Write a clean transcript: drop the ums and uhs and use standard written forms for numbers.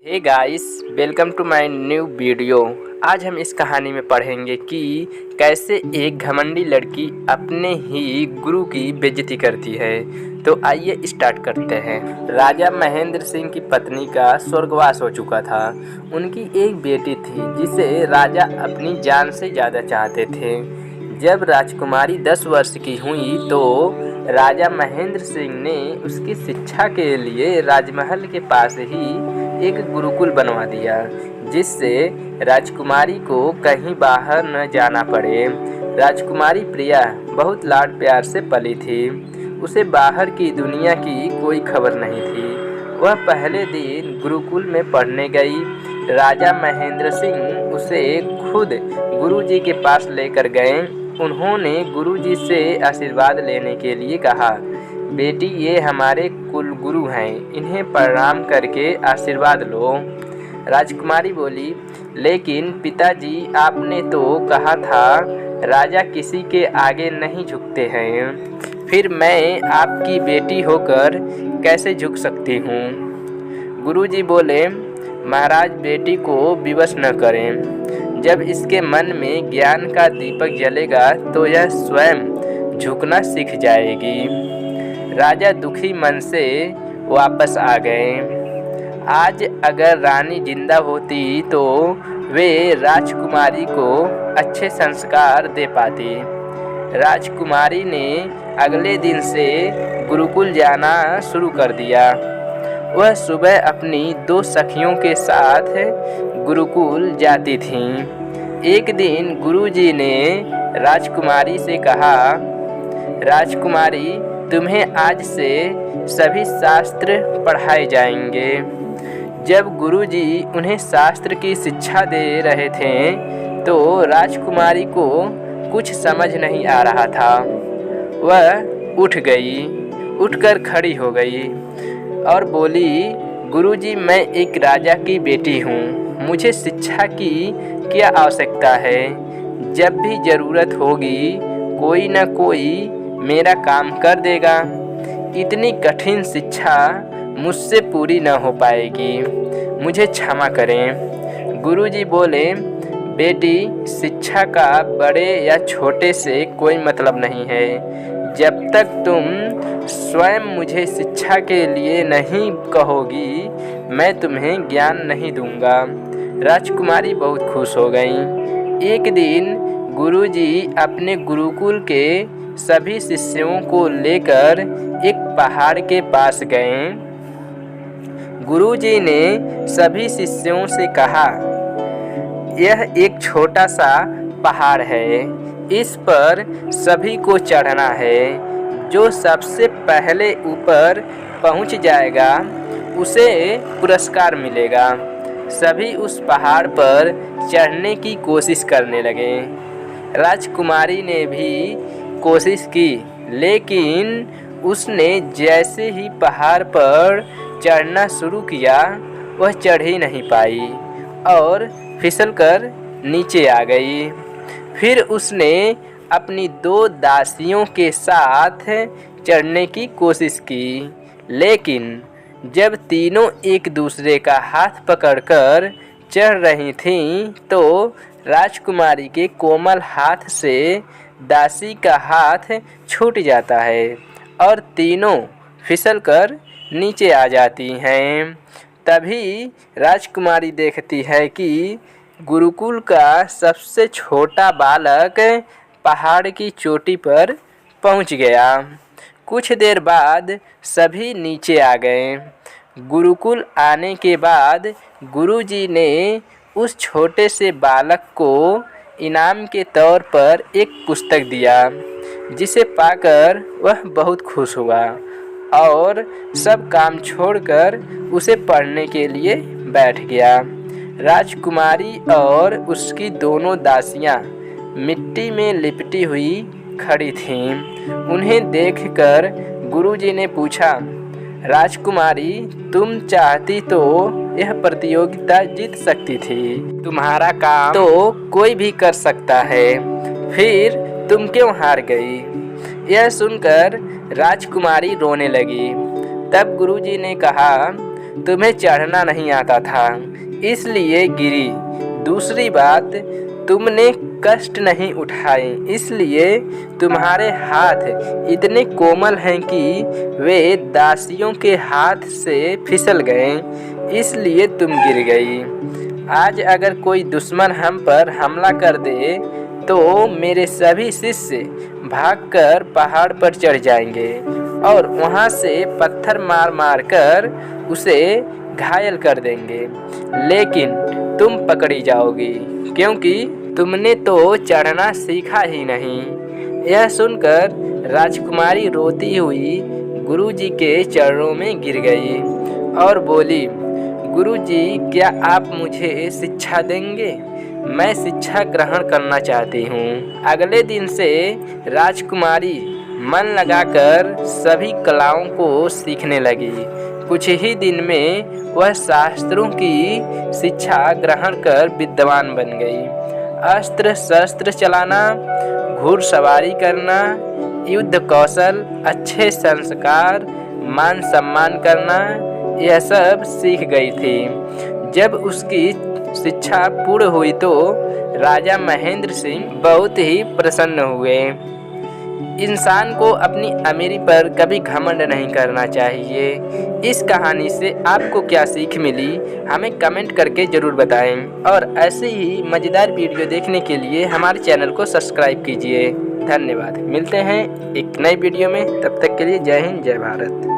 Hey guys, welcome to my new video. आज हम इस कहानी में पढ़ेंगे कि कैसे एक घमंडी लड़की अपने ही गुरु की बेइज्जती करती है। तो आइए स्टार्ट करते हैं। राजा महेंद्र सिंह की पत्नी का स्वर्गवास हो चुका था। उनकी एक बेटी थी जिसे राजा अपनी जान से ज़्यादा चाहते थे। जब राजकुमारी 10 वर्ष की हुई तो राजा महेंद्र सिंह ने उसकी शिक्षा के लिए राजमहल के पास ही एक गुरुकुल बनवा दिया, जिससे राजकुमारी को कहीं बाहर न जाना पड़े। राजकुमारी प्रिया बहुत लाड प्यार से पली थी। उसे बाहर की दुनिया की कोई खबर नहीं थी। वह पहले दिन गुरुकुल में पढ़ने गई। राजा महेंद्र सिंह उसे खुद गुरुजी के पास लेकर गए। उन्होंने गुरुजी से आशीर्वाद लेने के लिए कहा, बेटी, ये हमारे कुल गुरु हैं, इन्हें प्रणाम करके आशीर्वाद लो। राजकुमारी बोली, लेकिन पिताजी, आपने तो कहा था राजा किसी के आगे नहीं झुकते हैं, फिर मैं आपकी बेटी होकर कैसे झुक सकती हूँ। गुरुजी बोले, महाराज, बेटी को विवश न करें। जब इसके मन में ज्ञान का दीपक जलेगा तो यह स्वयं झुकना सीख जाएगी। राजा दुखी मन से वापस आ गए। आज अगर रानी जिंदा होती तो वे राजकुमारी को अच्छे संस्कार दे पाती। राजकुमारी ने अगले दिन से गुरुकुल जाना शुरू कर दिया। वह सुबह अपनी 2 सखियों के साथ गुरुकुल जाती थीं। एक दिन गुरुजी ने राजकुमारी से कहा, राजकुमारी, तुम्हें आज से सभी शास्त्र पढ़ाए जाएंगे। जब गुरुजी उन्हें शास्त्र की शिक्षा दे रहे थे तो राजकुमारी को कुछ समझ नहीं आ रहा था। वह उठकर खड़ी हो गई और बोली, गुरुजी, मैं एक राजा की बेटी हूँ, मुझे शिक्षा की क्या आवश्यकता है। जब भी ज़रूरत होगी कोई न कोई मेरा काम कर देगा। इतनी कठिन शिक्षा मुझसे पूरी न हो पाएगी, मुझे क्षमा करें। गुरुजी बोले, बेटी, शिक्षा का बड़े या छोटे से कोई मतलब नहीं है। जब तक तुम स्वयं मुझे शिक्षा के लिए नहीं कहोगी, मैं तुम्हें ज्ञान नहीं दूंगा। राजकुमारी बहुत खुश हो गई। एक दिन गुरुजी अपने गुरुकुल के सभी शिष्यों को लेकर एक पहाड़ के पास गए। गुरुजी ने सभी शिष्यों से कहा, यह एक छोटा सा पहाड़ है, इस पर सभी को चढ़ना है। जो सबसे पहले ऊपर पहुंच जाएगा उसे पुरस्कार मिलेगा। सभी उस पहाड़ पर चढ़ने की कोशिश करने लगे। राजकुमारी ने भी कोशिश की, लेकिन उसने जैसे ही पहाड़ पर चढ़ना शुरू किया वह चढ़ ही नहीं पाई और फिसलकर नीचे आ गई। फिर उसने अपनी 2 दासियों के साथ चढ़ने की कोशिश की, लेकिन जब तीनों एक दूसरे का हाथ पकड़कर चढ़ रही थीं तो राजकुमारी के कोमल हाथ से दासी का हाथ छूट जाता है और तीनों फिसलकर नीचे आ जाती हैं। तभी राजकुमारी देखती है कि गुरुकुल का सबसे छोटा बालक पहाड़ की चोटी पर पहुंच गया। कुछ देर बाद सभी नीचे आ गए। गुरुकुल आने के बाद गुरुजी ने उस छोटे से बालक को इनाम के तौर पर एक पुस्तक दिया, जिसे पाकर वह बहुत खुश हुआ और सब काम छोड़कर उसे पढ़ने के लिए बैठ गया। राजकुमारी और उसकी दोनों दासियां मिट्टी में लिपटी हुई खड़ी थीं। उन्हें देखकर गुरुजी ने पूछा, राजकुमारी, तुम चाहती तो यह प्रतियोगिता जीत सकती थी। तुम्हारा काम तो कोई भी कर सकता है, फिर तुम क्यों हार गई? यह सुनकर राजकुमारी रोने लगी। तब गुरुजी ने कहा, तुम्हें चढ़ना नहीं आता था इसलिए गिरी। दूसरी बात, तुमने कष्ट नहीं उठाए इसलिए तुम्हारे हाथ इतने कोमल हैं कि वे दासियों के हाथ से फिसल गए इसलिए तुम गिर गई। आज अगर कोई दुश्मन हम पर हमला कर दे तो मेरे सभी शिष्य भागकर पहाड़ पर चढ़ जाएंगे और वहां से पत्थर मार मार कर उसे घायल कर देंगे, लेकिन तुम पकड़ी जाओगी क्योंकि तुमने तो चढ़ना सीखा ही नहीं। यह सुनकर राजकुमारी रोती हुई गुरुजी के चरणों में गिर गई और बोली, गुरुजी क्या आप मुझे शिक्षा देंगे? मैं शिक्षा ग्रहण करना चाहती हूँ। अगले दिन से राजकुमारी मन लगाकर सभी कलाओं को सीखने लगी। कुछ ही दिन में वह शास्त्रों की शिक्षा ग्रहण कर विद्वान बन गई। अस्त्र शस्त्र चलाना, घुड़सवारी करना, युद्ध कौशल, अच्छे संस्कार, मान सम्मान करना, यह सब सीख गई थी। जब उसकी शिक्षा पूर्ण हुई तो राजा महेंद्र सिंह बहुत ही प्रसन्न हुए। इंसान को अपनी अमीरी पर कभी घमंड नहीं करना चाहिए। इस कहानी से आपको क्या सीख मिली हमें कमेंट करके ज़रूर बताएं और ऐसे ही मज़ेदार वीडियो देखने के लिए हमारे चैनल को सब्सक्राइब कीजिए। धन्यवाद। मिलते हैं एक नई वीडियो में, तब तक के लिए जय हिंद जय भारत।